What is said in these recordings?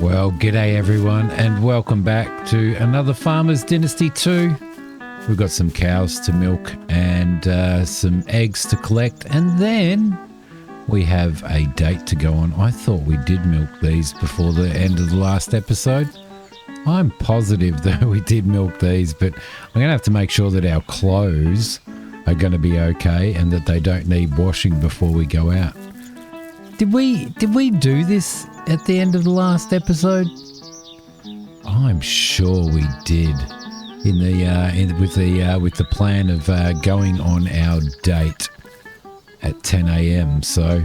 Well, g'day everyone, and welcome back to another Farmer's Dynasty 2. We've got some cows to milk and some eggs to collect, and then we have a date to go on. I thought we did milk these before the end of the last episode. I'm positive that we did milk these, but I'm going to have to make sure that our clothes are going to be okay and that they don't need washing before we go out. Did we do this at the end of the last episode? I'm sure we did. With the plan of going on our date at 10 a.m. So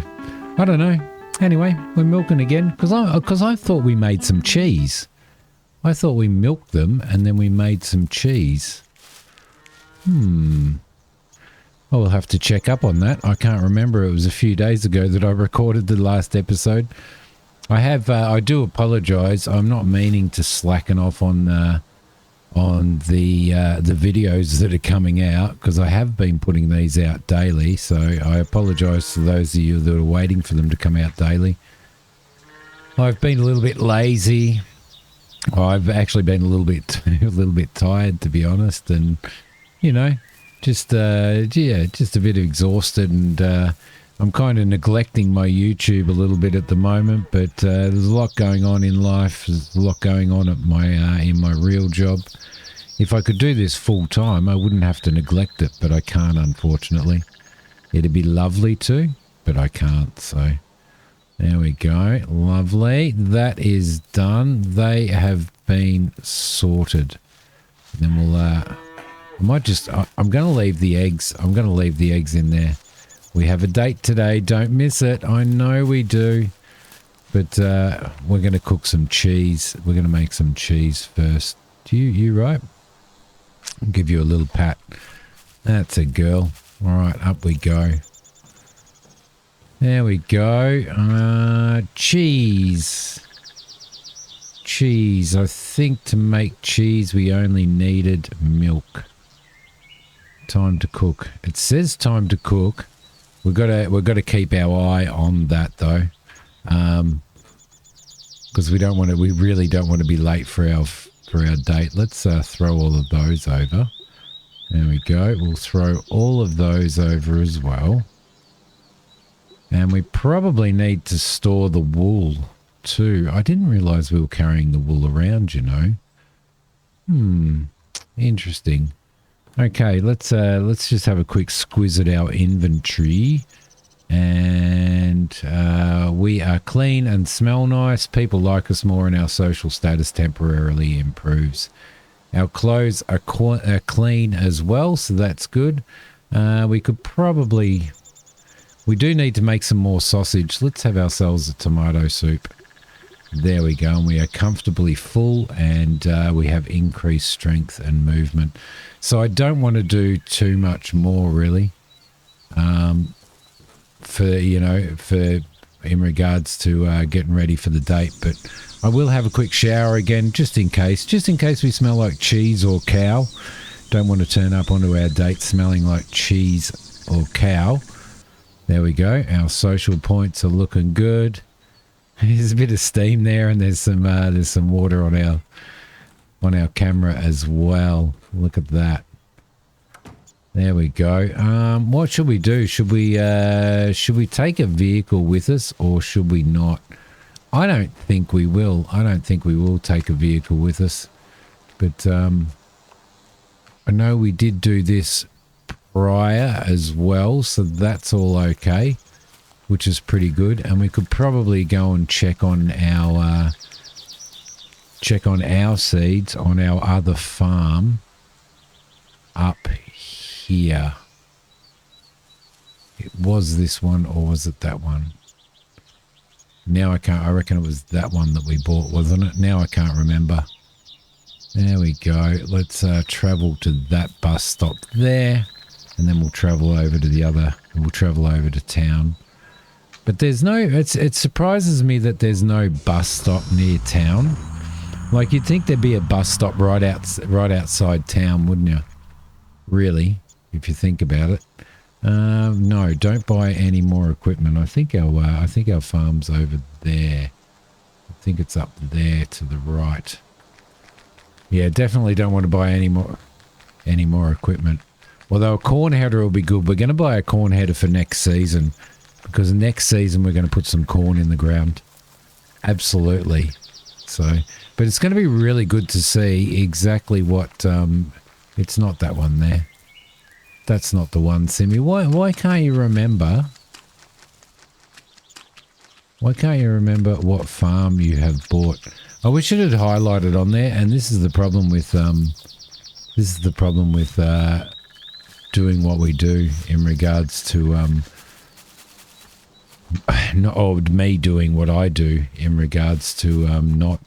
I don't know. Anyway, we're milking again because I thought we made some cheese. I thought we milked them and then we made some cheese. I will have to check up on that. I can't remember. It was a few days ago that I recorded the last episode. I do apologise. I'm not meaning to slacken off on the videos that are coming out because I have been putting these out daily. So I apologise to those of you that are waiting for them to come out daily. I've been a little bit lazy. I've actually been a little bit tired, to be honest, and just a bit exhausted, and I'm kind of neglecting my YouTube a little bit at the moment, but there's a lot going on in life. There's a lot going on at in my real job. If I could do this full time, I wouldn't have to neglect it, but I can't, unfortunately. It'd be lovely to, but I can't. So there we go. Lovely. That is done. They have been sorted. And then we'll I'm going to leave the eggs. I'm going to leave the eggs in there. We have a date today. Don't miss it. I know we do. But we're going to cook some cheese. We're going to make some cheese first. You right? I'll give you a little pat. That's a girl. All right, up we go. There we go. Cheese. Cheese. I think to make cheese we only needed milk. Time to cook. It says time to cook. We've got to keep our eye on that though, because we really don't want to be late for our date. Let's throw all of those over. There we go. We'll throw all of those over as well, and we probably need to store the wool too. I didn't realize we were carrying the wool around. Interesting. Okay, let's just have a quick squiz at our inventory, and we are clean and smell nice. People like us more, and our social status temporarily improves. Our clothes are clean as well, so that's good. We do need to make some more sausage. Let's have ourselves a tomato soup. There we go, and we are comfortably full, and we have increased strength and movement. So I don't want to do too much more, really, for in regards to getting ready for the date. But I will have a quick shower again, just in case we smell like cheese or cow. Don't want to turn up onto our date smelling like cheese or cow. There we go. Our social points are looking good. There's a bit of steam there, and there's some water on our camera as well. Look at that. There we go. What should we do? Should we take a vehicle with us, or should we not? I don't think we will. I don't think we will take a vehicle with us. But I know we did do this prior as well, so that's all okay, which is pretty good. And we could probably go and check on our seeds on our other farm up here. It was this one, or was it that one? Now I can't. I reckon it was that one that we bought, wasn't it? Now I can't remember. There we go. Let's travel to that bus stop there, and then we'll travel over to the other. We'll travel over to town. But there's no. It surprises me that there's no bus stop near town. Like, you'd think there'd be a bus stop right outside town, wouldn't you? Really, if you think about it. No, don't buy any more equipment. I think our farm's over there. I think it's up there to the right. Yeah, definitely don't want to buy any more equipment. Although a corn header will be good. We're going to buy a corn header for next season, because next season we're going to put some corn in the ground. Absolutely. So, but it's going to be really good to see exactly what. It's not that one there. That's not the one, Simi. Why can't you remember? Why can't you remember what farm you have bought? I wish it had highlighted on there. And this is the problem with doing what we do in regards to me doing what I do in regards to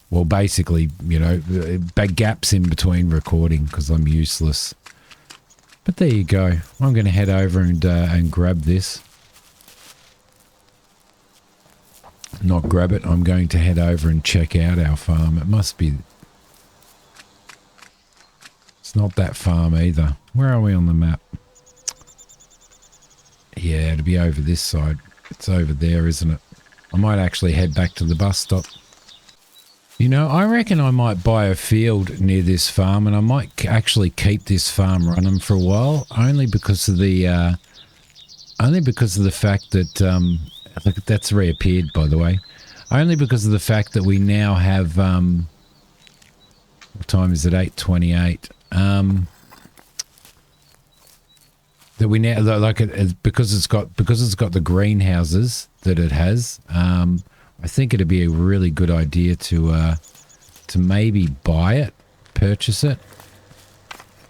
well, basically, you know, big gaps in between recording because I'm useless. But there you go. I'm going to head over and grab this. Not grab it. I'm going to head over and check out our farm. It must be... It's not that farm either. Where are we on the map? Yeah, it'll be over this side. It's over there, isn't it? I might actually head back to the bus stop. You know, I reckon I might buy a field near this farm, and I might actually keep this farm running for a while, only because of the fact that I think that's reappeared, by the way. Only because of the fact that we now have what time is it? 8:28. That we now like it because it's got the greenhouses that it has. I think it'd be a really good idea to maybe buy it, purchase it.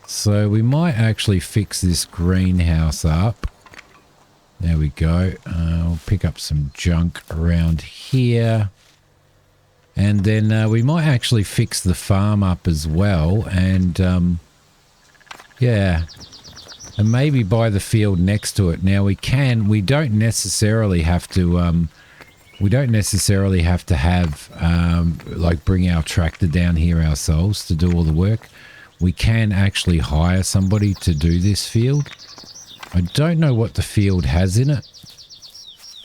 So we might actually fix this greenhouse up. There we go. I'll pick up some junk around here. And then we might actually fix the farm up as well. And yeah, and maybe buy the field next to it. Now we don't necessarily have to have like bring our tractor down here ourselves to do all the work. We can actually hire somebody to do this field. I don't know what the field has in it.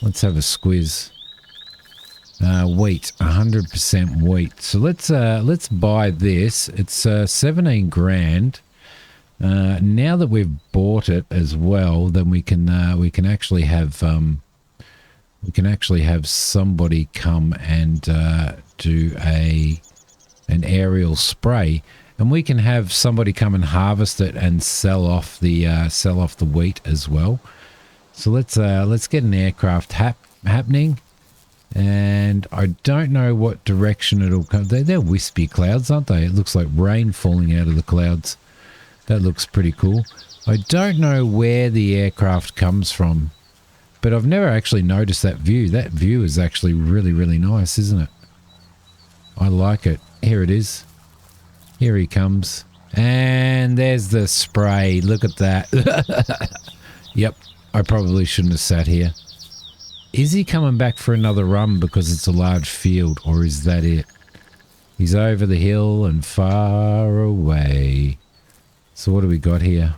Let's have a squiz. Wheat, 100% wheat. So let's buy this. It's 17 grand. Now that we've bought it as well, then we can actually have somebody come and do an aerial spray, and we can have somebody come and harvest it and sell off the wheat as well. So let's get an aircraft happening, and I don't know what direction it'll come. They're wispy clouds, aren't they? It looks like rain falling out of the clouds. That looks pretty cool. I don't know where the aircraft comes from, but I've never actually noticed that view. That view is actually really, really nice, isn't it? I like it. Here it is. Here he comes. And there's the spray. Look at that. Yep, I probably shouldn't have sat here. Is he coming back for another run because it's a large field, or is that it? He's over the hill and far away. So what do we got here?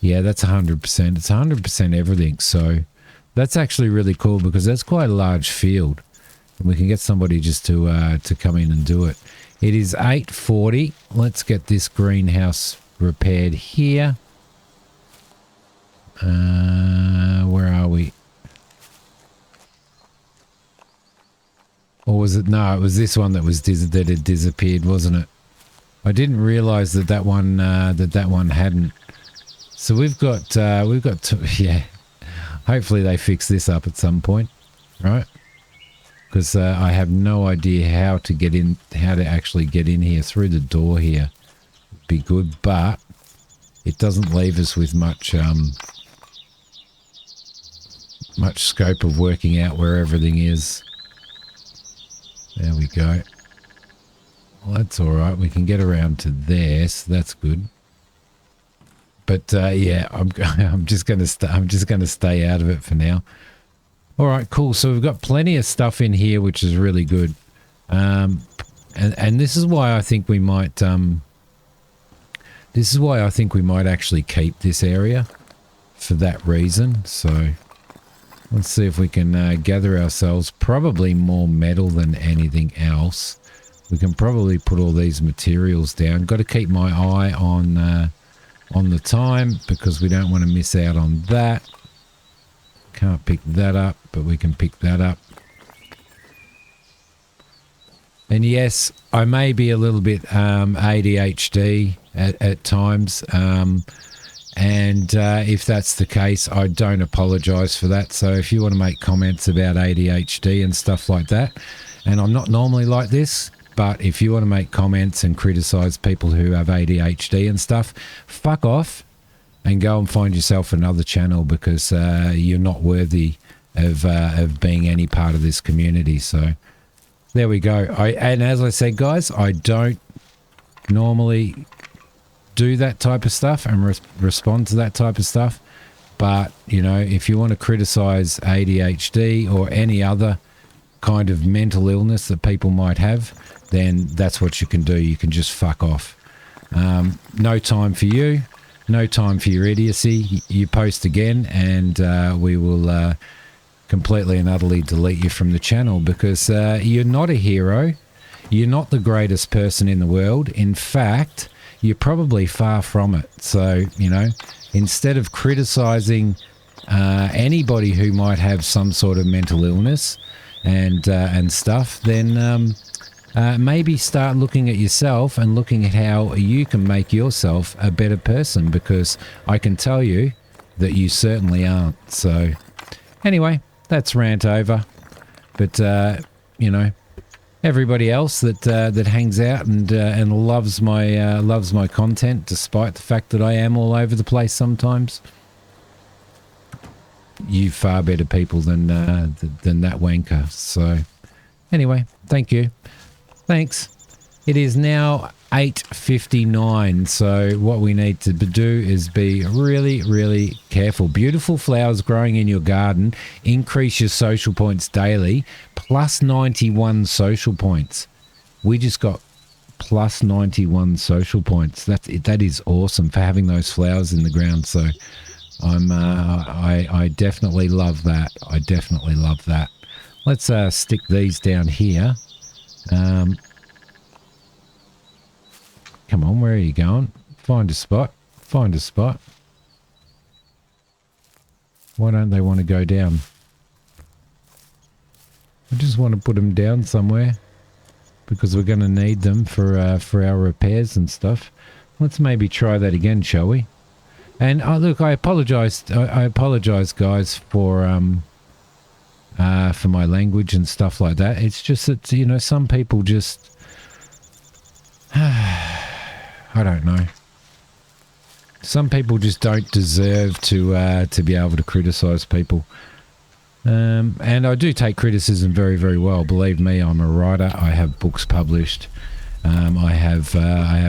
Yeah, that's 100%. It's 100% everything. So that's actually really cool because that's quite a large field. And we can get somebody just to come in and do it. It is 8:40. Let's get this greenhouse repaired here. Where are we? Or was it? No, it was this one that had disappeared, wasn't it? I didn't realize that one hadn't. So we've got yeah. Hopefully they fix this up at some point, right? Because I have no idea how to actually get in here through the door here. Would be good, but it doesn't leave us with much scope of working out where everything is. There we go. Well, that's all right. We can get around to there, so that's good. But yeah, I'm just gonna stay out of it for now. All right, cool. So we've got plenty of stuff in here, which is really good. And this is why I think we might. This is why I think we might actually keep this area for that reason. So Let's see if we can gather ourselves probably more metal than anything else. We can probably put all these materials down. Got to keep my eye on the time because we don't want to miss out on that. Can't pick that up, but we can pick that up. And yes, I may be a little bit ADHD at times. And if that's the case, I don't apologise for that. So if you want to make comments about ADHD and stuff like that, and I'm not normally like this, but if you want to make comments and criticise people who have ADHD and stuff, fuck off and go and find yourself another channel because you're not worthy of being any part of this community. So there we go. And as I said, guys, I don't normally do that type of stuff and respond to that type of stuff. But, you know, if you want to criticize ADHD or any other kind of mental illness that people might have, then that's what you can do. You can just fuck off. No time for you. No time for your idiocy. You post again and we will completely and utterly delete you from the channel because you're not a hero. You're not the greatest person in the world. In fact, you're probably far from it. So, you know, instead of criticizing anybody who might have some sort of mental illness and stuff, then maybe start looking at yourself and looking at how you can make yourself a better person, because I can tell you that you certainly aren't. So anyway, that's rant over. But, you know, everybody else that hangs out and loves my content, despite the fact that I am all over the place sometimes, you far better people than that wanker. So anyway, thank you. Thanks. It is now 8:59, so what we need to do is be really, really careful. Beautiful flowers growing in your garden. Increase your social points daily. Plus 91 social points. We just got plus 91 social points. That is awesome for having those flowers in the ground. So I definitely love that. I definitely love that. Let's stick these down here. Come on, where are you going? Find a spot. Find a spot. Why don't they want to go down? I just want to put them down somewhere because we're going to need them for our repairs and stuff. Let's maybe try that again, shall we? And look, I apologise. I apologise, guys, for my language and stuff like that. It's just that, you know, some people just I don't know. Some people just don't deserve to be able to criticise people. And I do take criticism very, very well. Believe me, I'm a writer. I have books published. I have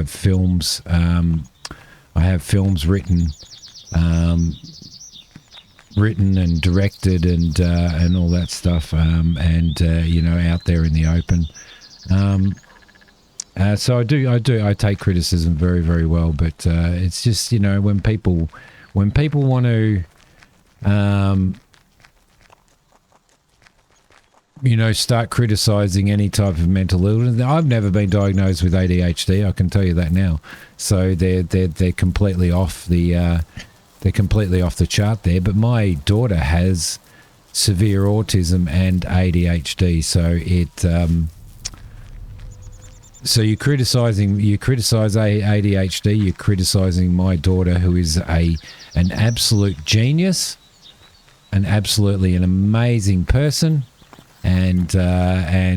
films. I have films written and directed and all that stuff. You know, out there in the open. So I take criticism very, very well, but it's just, you know, when people want to, you know, start criticizing any type of mental illness. I've never been diagnosed with ADHD. I can tell you that now. So they're completely off the chart there. But my daughter has severe autism and ADHD, so it. So you criticize ADHD, you're criticizing my daughter, who is an absolute genius, an amazing person, and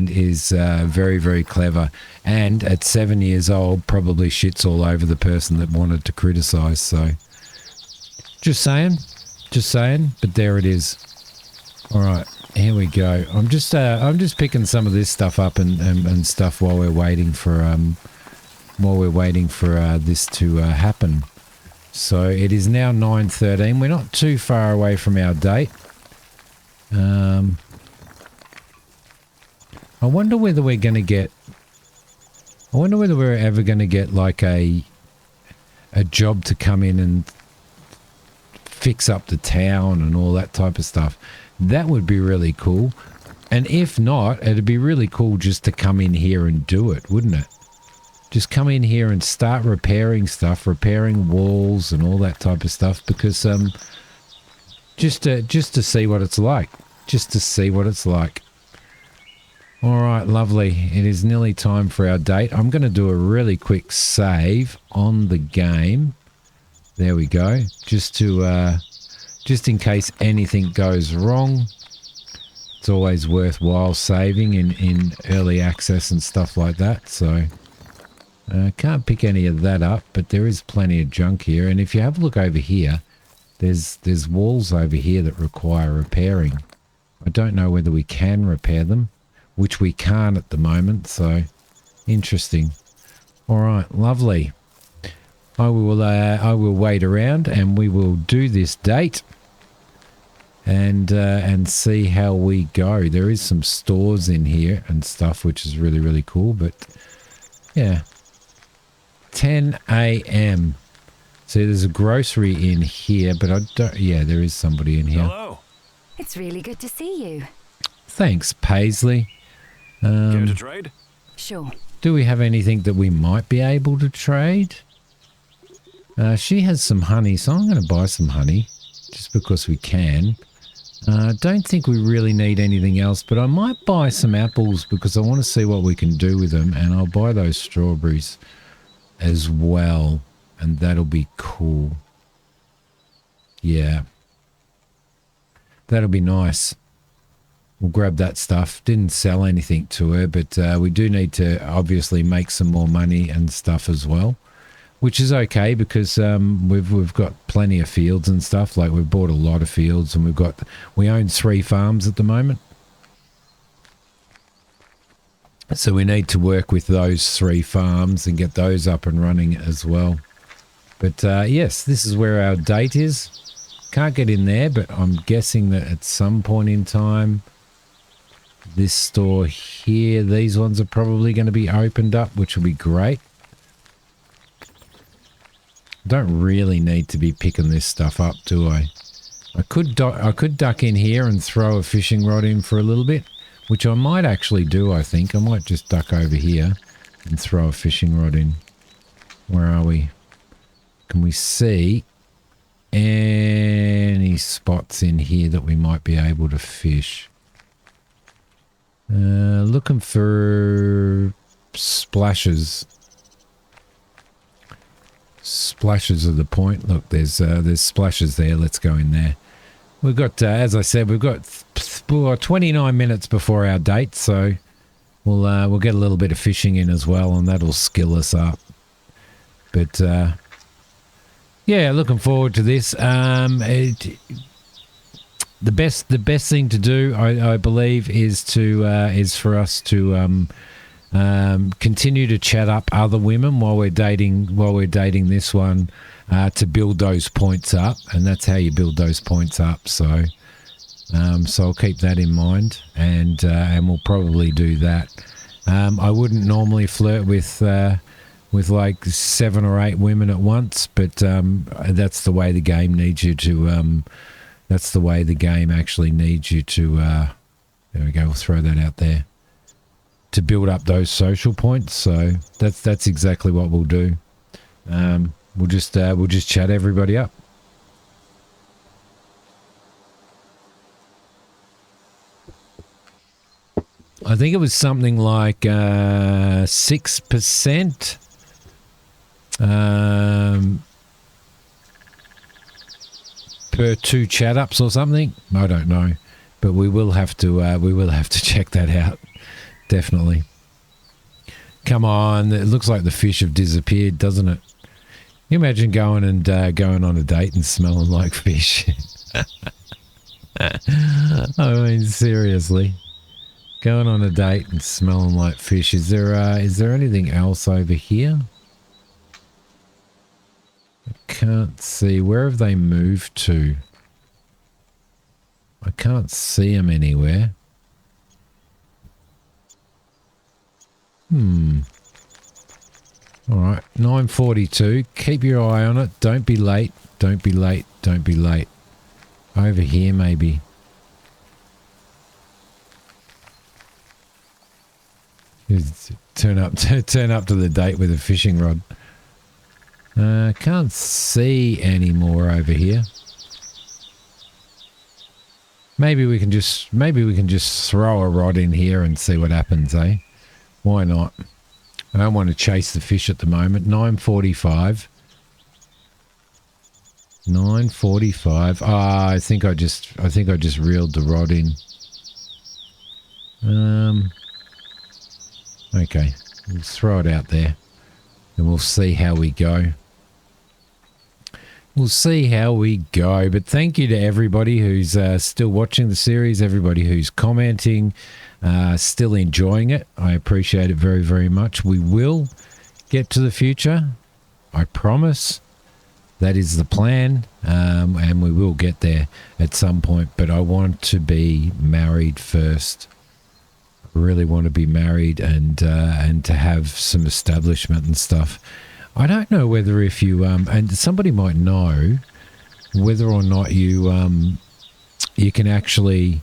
is very, very clever. And at 7 years old, probably shits all over the person that wanted to criticize. So just saying, but there it is. All right. Here we go. I'm just picking some of this stuff up and stuff while we're waiting for this to happen. So it is now 9:13. We're not too far away from our date. I wonder whether we're going to get. I wonder whether we're ever going to get like a job to come in and fix up the town and all that type of stuff. That would be really cool. And if not, it'd be really cool just to come in here and do it, wouldn't it? Just come in here and start repairing stuff, repairing walls and all that type of stuff, because just to see what it's like. Just to see what it's like. All right, lovely. It is nearly time for our date. I'm going to do a really quick save on the game. There we go. Just in case anything goes wrong. It's always worthwhile saving in early access and stuff like that. So I can't pick any of that up, but there is plenty of junk here. And if you have a look over here, there's walls over here that require repairing. I don't know whether we can repair them, which we can't at the moment, so interesting. All right, lovely. I will wait around and we will do this date and see how we go. There is some stores in here and stuff, which is really, really cool, but yeah. 10 a.m. See, there's a grocery in here, but I don't... Yeah, there is somebody in here. Hello. It's really good to see you. Thanks, Paisley. Care to trade? Sure. Do we have anything that we might be able to trade? She has some honey, so I'm going to buy some honey, just because we can. Don't think we really need anything else, but I might buy some apples because I want to see what we can do with them, and I'll buy those strawberries as well, and that'll be cool. Yeah. That'll be nice. We'll grab that stuff. Didn't sell anything to her, but we do need to obviously make some more money and stuff as well, which is okay because we've got plenty of fields and stuff. Like, we've bought a lot of fields, and we own 3 farms at the moment. So we need to work with those 3 farms and get those up and running as well. But yes, this is where our date is. Can't get in there, but I'm guessing that at some point in time, this store here, these ones are probably going to be opened up, which will be great. Don't really need to be picking this stuff up, do I? I could duck in here and throw a fishing rod in for a little bit, which I might actually do, I think. I might just duck over here and throw a fishing rod in. Where are we? Can we see any spots in here that we might be able to fish? Looking for splashes. Splashes are the point. Look, there's splashes there. Let's go in there. We've got, as I said, we've got 29 minutes before our date, so we'll get a little bit of fishing in as well, and that'll skill us up. But yeah, looking forward to this. The best thing to do, I believe, is for us to continue to chat up other women while we're dating this one, to build those points up, and that's how you build those points up. So I'll keep that in mind, and we'll probably do that. I wouldn't normally flirt with like 7 or 8 women at once, but that's the way the game needs you to. That's the way the game actually needs you to. There we go. We'll throw that out there to build up those social points. So that's exactly what we'll do. We'll just chat everybody up. I think it was something like 6%. Per 2 chat ups or something. I don't know, but we will have to check that out. Definitely. Come on, it looks like the fish have disappeared, doesn't it? You imagine going on a date and smelling like fish. I mean, seriously, going on a date and smelling like fish. Is there anything else over here? I can't see. Where have they moved to? I can't see them anywhere. All right, 9:42. Keep your eye on it. Don't be late. Don't be late. Don't be late. Over here, maybe. Turn up to the date with a fishing rod. Can't see any more over here. Maybe we can just throw a rod in here and see what happens, eh? Why not? I don't want to chase the fish at the moment. 9:45. 9:45. Ah, I think I just reeled the rod in. Okay, let's throw it out there, and we'll see how we go. We'll see how we go. But thank you to everybody who's still watching the series, everybody who's commenting, still enjoying it. I appreciate it very, very much. We will get to the future. I promise. That is the plan, and we will get there at some point. But I want to be married first. I really want to be married and to have some establishment and stuff. I don't know whether if you and somebody might know whether or not you you can actually,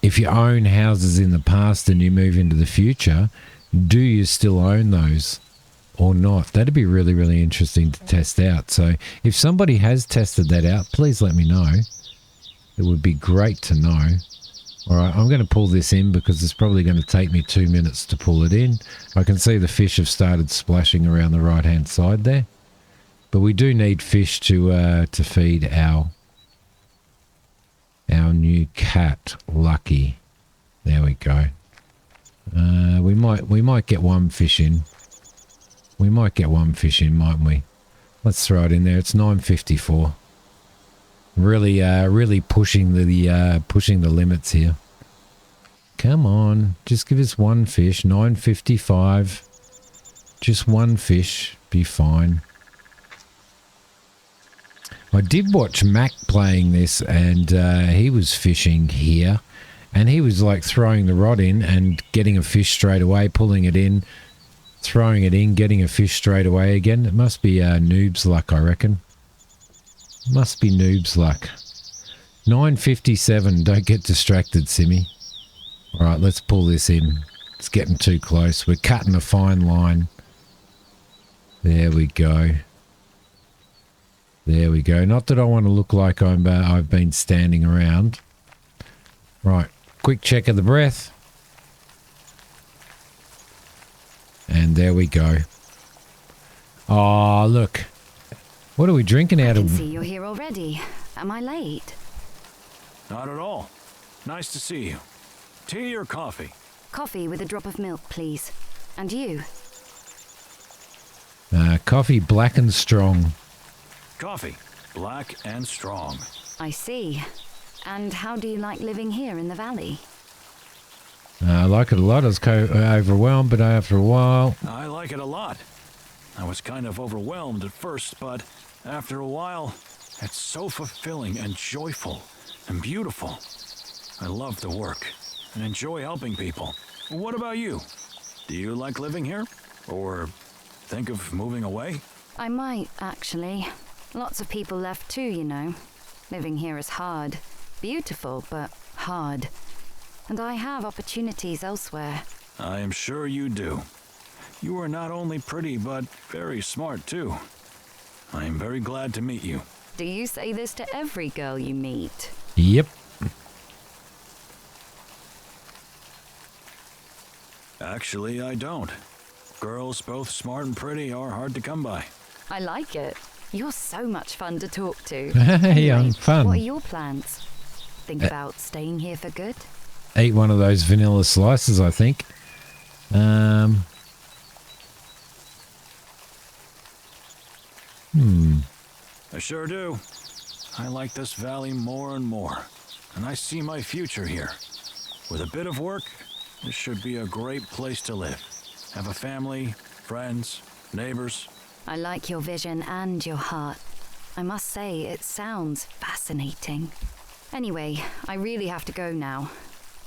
if you own houses in the past and you move into the future, do you still own those or not? That'd be really, really interesting to test out. So if somebody has tested that out, please let me know. It would be great to know. All right, I'm going to pull this in because it's probably going to take me 2 minutes to pull it in. I can see the fish have started splashing around the right-hand side there. But we do need fish to feed our new cat, Lucky. There we go. We might get one fish in. We might get one fish in, mightn't we? Let's throw it in there. It's 9:54. Really pushing the limits here. Come on, just give us one fish. 9:55. Just one fish, be fine. I did watch Mac playing this, and he was fishing here, and he was like throwing the rod in and getting a fish straight away, pulling it in, throwing it in, getting a fish straight away again. It must be noob's luck, I reckon. Must be noob's luck. 9:57. Don't get distracted, Simmy. All right, let's pull this in. It's getting too close. We're cutting a fine line. There we go. There we go. Not that I want to look like I've been standing around. Right, quick check of the breath. And there we go. Oh, look. What are we drinking out of? I can see you're here already. Am I late? Not at all. Nice to see you. Tea or coffee? Coffee with a drop of milk, please. And you? Coffee black and strong. Coffee, black and strong. I see. And how do you like living here in the valley? I like it a lot. I was overwhelmed, but after a while... I like it a lot. I was kind of overwhelmed at first, but after a while, it's so fulfilling and joyful and beautiful. I love the work and enjoy helping people. What about you? Do you like living here? Or think of moving away? I might, actually. Lots of people left too, you know. Living here is hard. Beautiful, but hard. And I have opportunities elsewhere. I am sure you do. You are not only pretty, but very smart too. I am very glad to meet you. Do you say this to every girl you meet? Yep. Actually, I don't. Girls both smart and pretty are hard to come by. I like it. You're so much fun to talk to. Hey, I'm fun. What are your plans? Think about staying here for good? Eat one of those vanilla slices, I think. I sure do. I like this valley more and more, and I see my future here. With a bit of work, this should be a great place to live. Have a family, friends, neighbors. I like your vision and your heart. I must say, it sounds fascinating. Anyway, I really have to go now.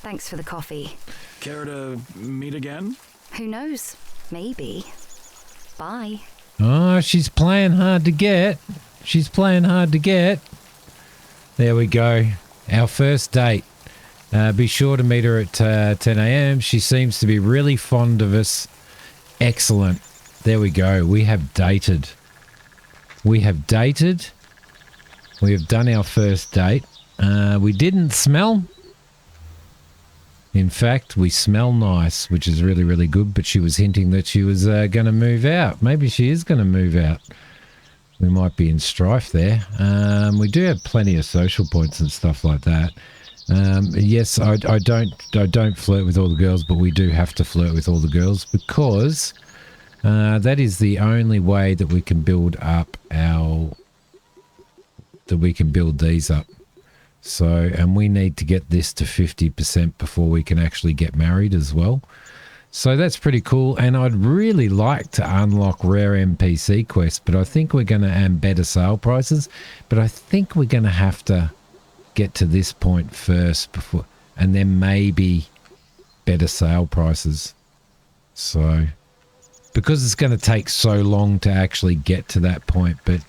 Thanks for the coffee. Care to meet again? Who knows? Maybe. Bye. Oh, she's playing hard to get. She's playing hard to get. There we go. Our first date. Be sure to meet her at 10 a.m. She seems to be really fond of us. Excellent. There we go. We have dated. We have dated. We have done our first date. We didn't smell. In fact, we smell nice, which is really, really good. But she was hinting that she was going to move out. Maybe she is going to move out. We might be in strife there. We do have plenty of social points and stuff like that. Yes, I don't flirt with all the girls, but we do have to flirt with all the girls because that is the only way that we can build up these up. So, and we need to get this to 50% before we can actually get married as well. So that's pretty cool. And I'd really like to unlock rare NPC quests, but I think we're going to, and better sale prices, but I think we're going to have to get to this point first before, and then maybe better sale prices. So, because it's going to take so long to actually get to that point, but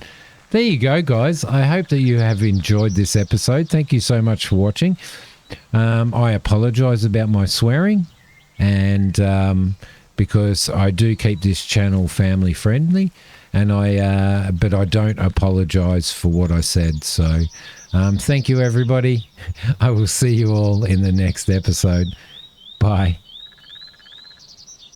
there you go, guys. I hope that you have enjoyed this episode. Thank you so much for watching. I apologize about my swearing, and because I do keep this channel family friendly, and but I don't apologize for what I said. So thank you, everybody. I will see you all in the next episode. Bye.